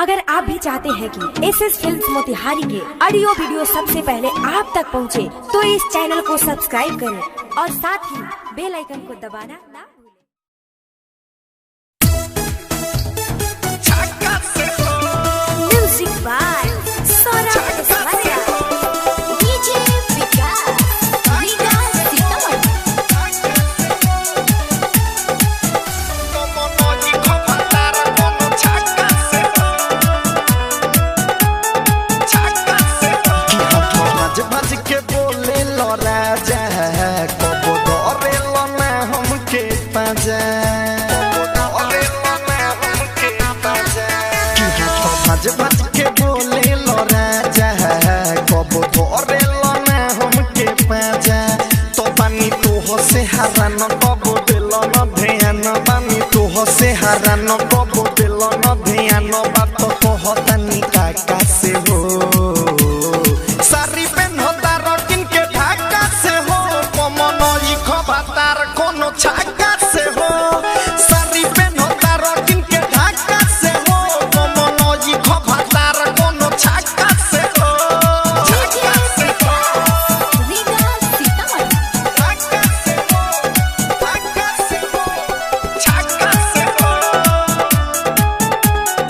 अगर आप भी चाहते हैं कि एसएस फिल्म्स मोतिहारी के ऑडियो वीडियो सबसे पहले आप तक पहुंचे, तो इस चैनल को सब्सक्राइब करें और साथ ही बेल आइकन को दबाना ना भूलें। म्यूजिक बाय भज भज के बोले लो राजा कब धरे लो ना हमके पाजा तो बानी तो हो से हरान कब दिल न ध्यान बानी तो हो से हरान कब दिल न ध्यान बात कहतानी काका से हो सारी पेन होता रकिन के ढाका से हो कमन ई खबातार कोनो छाका से हो सारी पेन होता रकिन के ढाका से हो कमन ई खबातार कोनो छाका से हो छाका से हो छाका से हो छाका से हो छाका से हो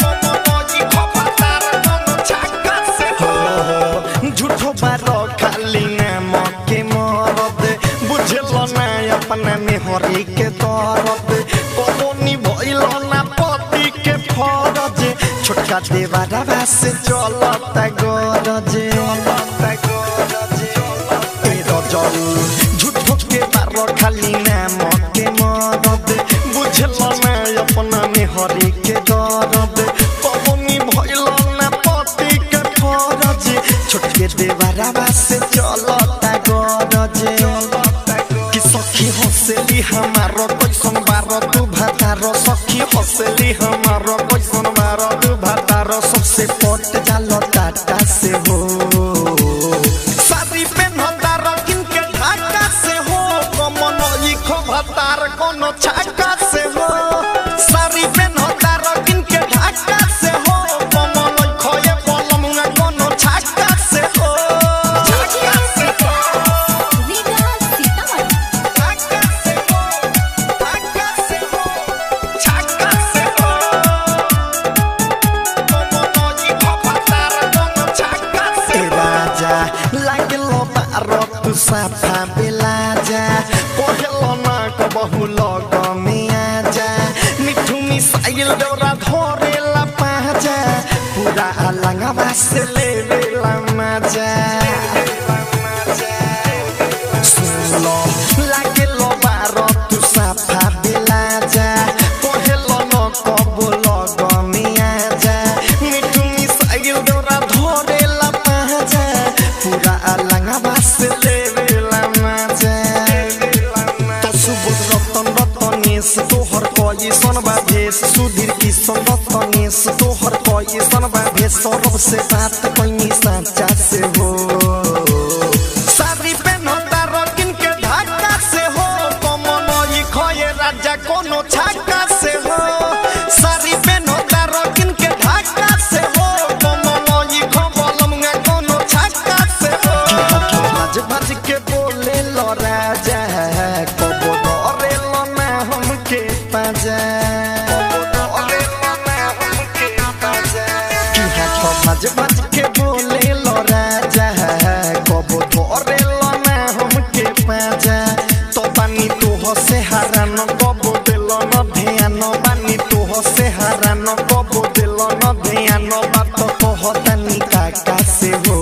कमन ई खबातार कोनो छाका से हो झूठो बारो खाली नाम के मरद बुझल ना अपना में हरी के दर्द कबोनी भइल ना पति के फरज छोटका देवारा से चलता गरज झूठो के बारो खाली नाम के मरद बुझल ना अपना में हरी के दर्द कबोनी भइल ना पति के फरज छोटके देवारा से चलता गरज कि सखी हंसली हमारो कैसन बारो तू भातारो सखी हंसली हमारो कैसन बारो तू भातारो सबसे पट जालो टाटा से हो सारी पेन होता रकिन के ढाका से हो कमन ई खबातार कोनो छाका से हो सारी पेन होता रकिन के ढाका से हो कमन ई खोए पलमुना कोनो छाका से हो साफा बेला जा कहलो ना कबहू लग मिया जा मिठू मिसाइल डोरा धरेला पाजा पूरा अलंगवा से लेवेला मजा सुनो लागेलो बारो तू साफा बेला जा कहलो ना कबहू लग मिया जा मिठू मिसाइल डोरा धरेला पाजा पूरा अलंगवा से तोहर कैसन बा भेष सुधीर किशन रतनेश तोहर कैसन बा भेष सौरभ से बात कैनी साचा से हो सारी पेन होता रकिन के ढाका से हो कमन ई खोए राजा कोनो छाका से हो सारी पेन होता रकिन के ढाका से हो कमन ई खबलमुआ कोनो छाका से हो भज भज के बोले लो राजा कब धरे लो ना हमके पाजा भज भज के बोले लो राजा कब धरे लो ना हमके पाजा तो बानी तो हो से हरान कब दिल न ध्यान बानी तो हो से हरान कब दिल न ध्यान बात कहतानी काका से हो।